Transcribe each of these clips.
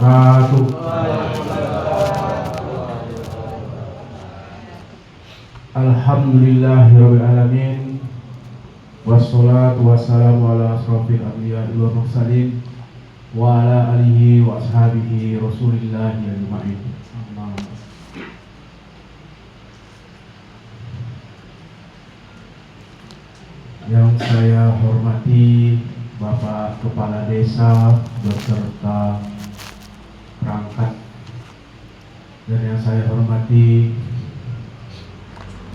wabarakatuh. Alhamdulillahirabbil alamin. Wassalatu wassalamu ala asrofil anbiya'i wal mursalin wa ala alihi wa ashabihi Rasulillahi ajma'in. Yang saya hormati Bapak Kepala Desa beserta perangkat, dan yang saya hormati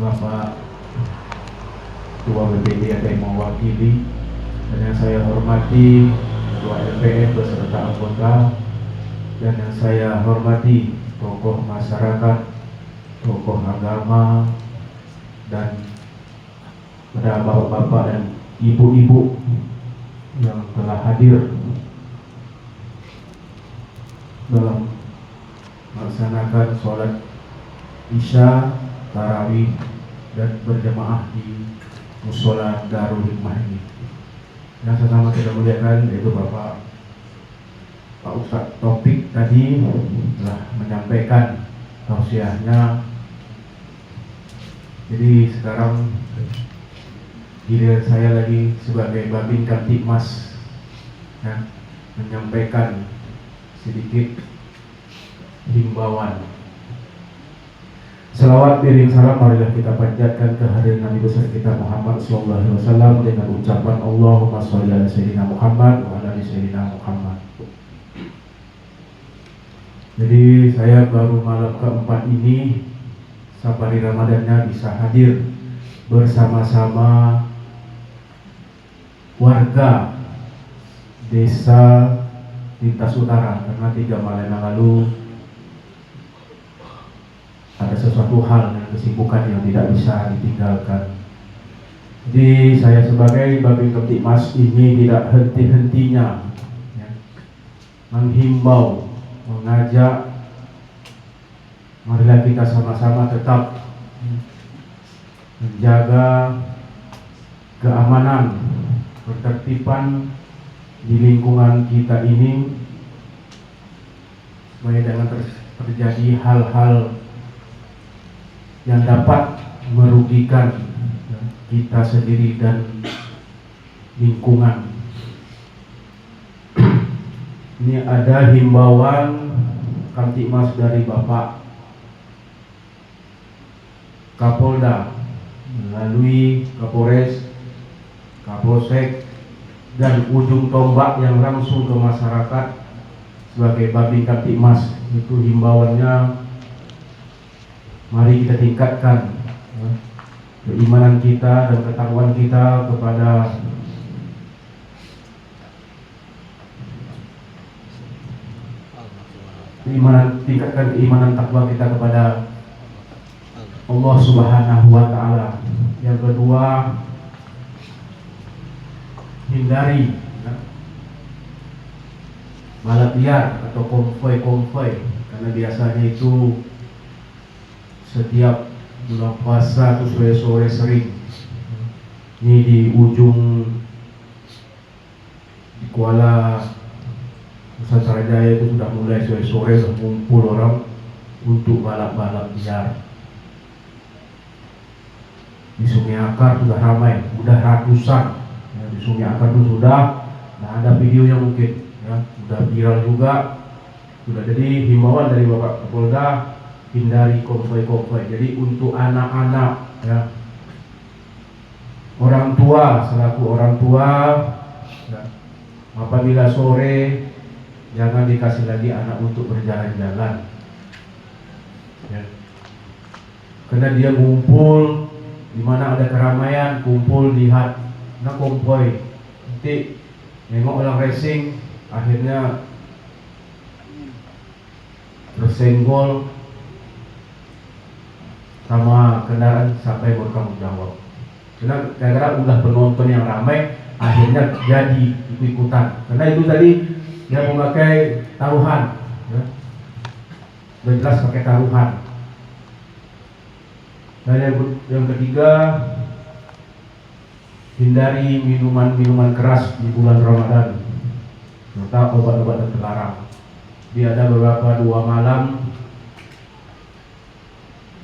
Bapak Ketua BPD yang mewakili, dan yang saya hormati Ketua LPM beserta anggota, dan yang saya hormati tokoh masyarakat, tokoh agama, dan pada bapak-bapak dan ibu-ibu yang telah hadir dalam melaksanakan sholat Isya, tarawih, dan berjamaah di Mushola Darul Hikmah ini. Yang sama kita muliakan yaitu Pak Ustadz Taufik tadi telah menyampaikan tausiahnya. Jadi sekarang giliran saya lagi sebagai Babin Kamtibmas ya, menyampaikan sedikit himbauan. Selawat piring salam marilah kita panjatkan kehadiran Nabi besar kita Muhammad SAW dengan ucapan Allahumma sholli ala sayyidina Muhammad wa ala sayyidina Muhammad. Jadi saya baru malam keempat ini safari Ramadannya bisa hadir bersama-sama warga desa Lintas Utara, karena 3 malam yang lalu ada sesuatu hal dan kesibukan yang tidak bisa ditinggalkan. Jadi saya sebagai Babin Kamtibmas ini tidak henti-hentinya ya, menghimbau, mengajak, marilah kita sama-sama tetap menjaga keamanan, ketertiban di lingkungan kita ini supaya jangan terjadi hal-hal yang dapat merugikan kita sendiri dan lingkungan. Ini ada himbauan Kamtibmas dari Bapak Kapolda melalui Kapolres, Kapolsek, dan ujung tombak yang langsung ke masyarakat sebagai Babin Kamtibmas. Itu himbauannya, mari kita tingkatkan keimanan kita dan ketakwaan kita kepada tingkatkan keimanan takwa kita kepada Allah Subhanahu wa Ta'ala. Yang kedua, hindari balap liar atau konvoi, karena biasanya itu setiap bulan puasa itu sore-sore sering ini di ujung di Kuala Nusantara Jaya itu sudah mulai sore-sore mengumpul orang untuk balap-balap liar. Di Sungai Akar sudah ramai, sudah ratusan ya, di Sungai Akar itu sudah, nah ada videonya mungkin ya, sudah viral juga. Sudah, jadi himbauan dari Bapak Kapolda, hindari konvoi. Jadi untuk anak-anak ya, orang tua, selaku orang tua ya, apabila sore jangan dikasih lagi anak untuk berjalan-jalan ya. Karena dia ngumpul di mana ada keramaian, kumpul lihat nah konvoi, nanti nengok orang racing akhirnya tersenggol sama kendaraan sampai bertanggung jawab. Karena gara-gara udah penonton yang ramai, akhirnya jadi ikut-ikutan. Karena itu tadi dia memakai taruhan, ya. Sudah jelas pakai taruhan. Dan yang ketiga, hindari minuman-minuman keras di bulan Ramadan serta obat-obat terlarang. Dia ada beberapa 2 malam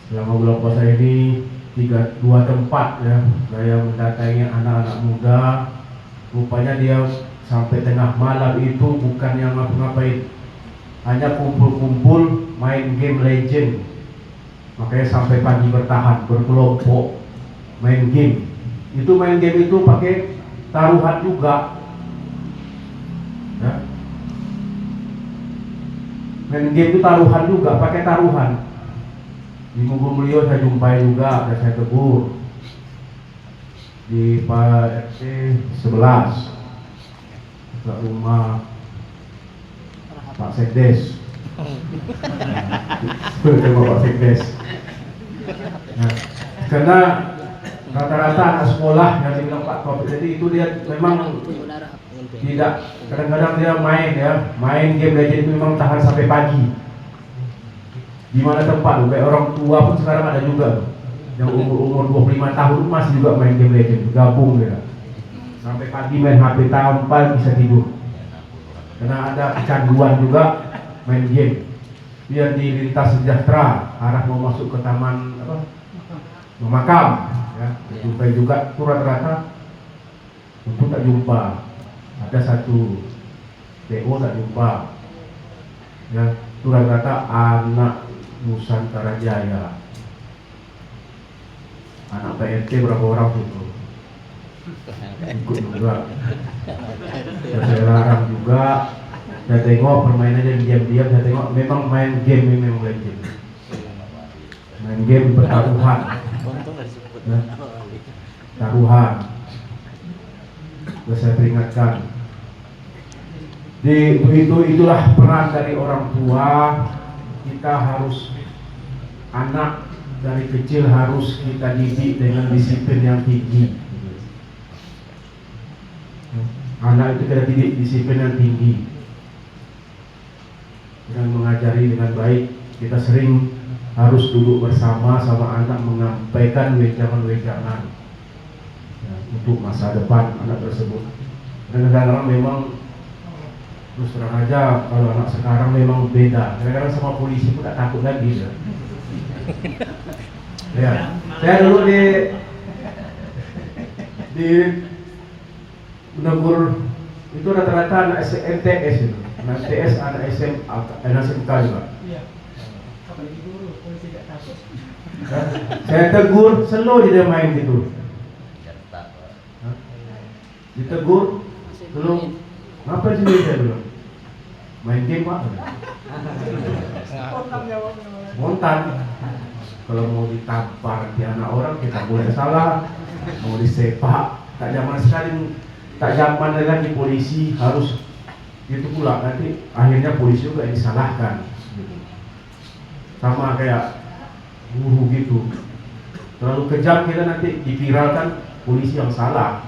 selama bulan puasa ini, 2 tempat ya, saya mendatangi anak-anak muda. Rupanya dia sampai tengah malam itu bukan yang ngapa-ngapain, hanya kumpul-kumpul main game legend. Makanya sampai pagi bertahan, berkelompok main game. Itu main game itu pakai taruhan juga ya. Main game itu taruhan juga, pakai taruhan. Di Munggu Mulyo saya jumpai juga dan saya tegur di Pak RT 11 ke rumah Pak Sekdes. Rumah Pak Sekdes. Nah, karena rata-rata anak sekolah yang dibilang Pak Topik, jadi itu dia memang tidak, kadang-kadang dia main game legend itu memang tahan sampai pagi. Di mana tempat kayak orang tua pun sekarang ada juga yang umur 25 tahun masih juga main game legend, gabung ya. Sampai pagi main HP tanpa bisa tidur. Karena ada kecanduan juga main game. Dia di Lintas Sejahtera arah mau masuk ke taman Makam ya, jumpai juga tuh rata-rata untuk tak jumpa. Ada satu TO tak jumpa ya, tuh rata-rata anak Nusantara Jaya, anak PRT berapa orang itu ikut juga. Saya larang juga. Saya tengok permainannya diam-diam, saya tengok memang main game memang legend. Main game bertaruhan ya, taruhan. Saya peringatkan. Itulah peran dari orang tua. Kita harus, anak dari kecil harus kita didik dengan disiplin yang tinggi. Anak itu kita didik disiplin yang tinggi dan mengajari dengan baik. Kita sering harus duduk bersama sama anak menyampaikan wejangan-wejangan ya, untuk masa depan anak tersebut. Dan kadang-kadang memang terus terang aja, kalau anak sekarang memang beda. Kadang-kadang sama polisi pun tak takut lagi ya. Ya, saya dulu di menegur itu rata-rata anak MTS itu, anak MTS, anak SMA, anak SMK juga. Iya. Kapan guru polisi tak takut. Saya tegur, selalu dia main gitu. Ditegur, belum. Ngapain sih dia dulu? Main game pak? Spontan. Kalau mau ditampar di anak orang kita boleh salah, mau disepak. Tak zaman lagi polisi harus itu pula, nanti akhirnya polisi juga yang disalahkan. Sama kayak guru gitu. Terlalu kejam kita nanti diviralkan polisi yang salah.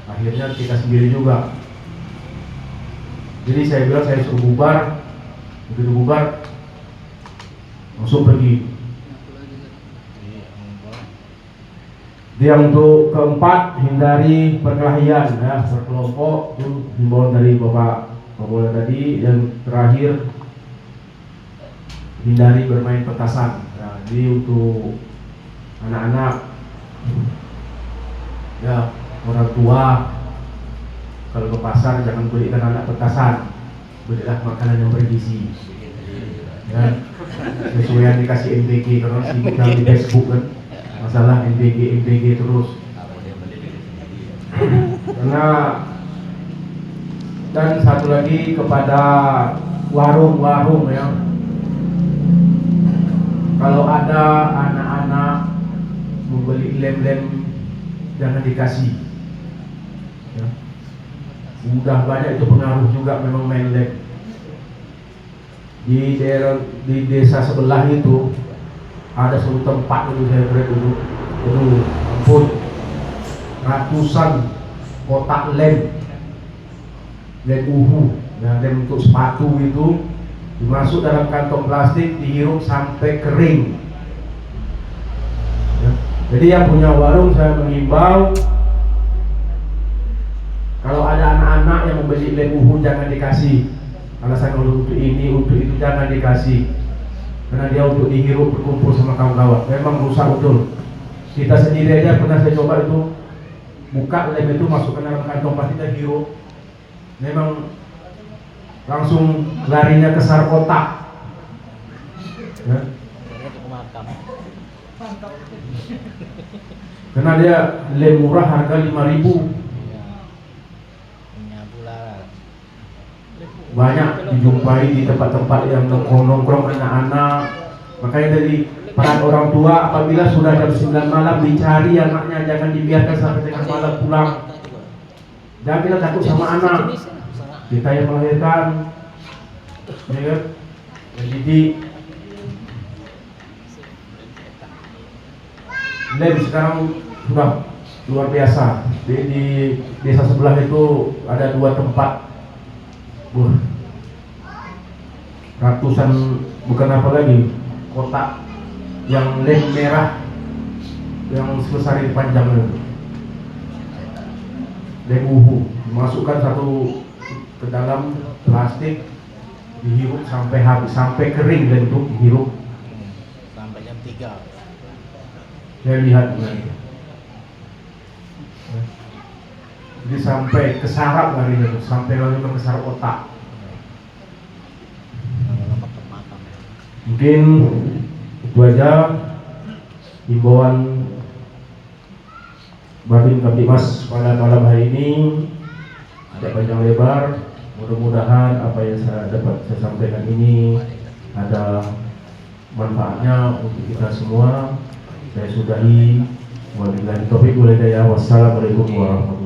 Akhirnya kita sendiri juga. Jadi saya bilang saya suruh bubar, begitu bubar langsung pergi. Dia untuk keempat, hindari perkelahian ya, berkelompok, itu himbauan dari Bapak Kapolda tadi. Yang terakhir, hindari bermain petasan. Nah, jadi untuk anak-anak ya, orang tua kalau ke pasar jangan belikan anak petasan, belilah makanan yang bergizi ya, sesuai yang dikasih MBG. Karena sibuk di Facebook kan masalah MBG terus. Karena dan satu lagi kepada warung-warung ya, kalau ada anak-anak membeli lem-lem jangan dikasih ya. Udah banyak itu pengaruh juga memang main lem. Di desa sebelah itu ada suatu tempat itu saya lihat dulu, ampun, ratusan kotak lem uhu, yang lem untuk sepatu itu dimasuk dalam kantong plastik, dihirup sampai kering ya. Jadi yang punya warung saya mengimbau, kalau ada anak-anak yang membeli lem uhu jangan dikasih. alasan untuk ini, untuk itu jangan dikasih, karena dia untuk dihirup berkumpul sama kawan-kawan. Memang rusak betul. Kita sendiri aja pernah saya coba itu, buka lem itu masukkan dalam kantong pasti kita hirup, memang langsung larinya ke sarkotak ya. Karena dia lem murah harga 5.000. Banyak dijumpai di tempat-tempat yang nongkrong anak-anak. Makanya dari peran orang tua, apabila sudah jam 9 malam dicari anaknya, jangan dibiarkan sampai tengah malam pulang. Jangan kita takut sama anak. Kita yang melahirkan, ya kan? Jadi lem sekarang sudah luar biasa. Di desa sebelah itu ada 2 tempat. Ratusan, bukan apa lagi, kotak yang lem merah yang sebesar ini panjang itu, lem uhu, dimasukkan satu ke dalam plastik, dihirup sampai habis, sampai kering dan itu dihirup sampai jam 3. Saya lihat lagi, jadi sampai ke saraf larinya tuh, sampai lalu ke saraf otak. Mungkin itu aja himbauan Babin Kamtibmas pada malam hari ini. Ada panjang lebar, mudah-mudahan apa yang saya sampaikan ini ada manfaatnya untuk kita semua. Saya sudahi. Wabillahi taufiq wal hidayah. Wassalamualaikum warahmatullahi wabarakatuh.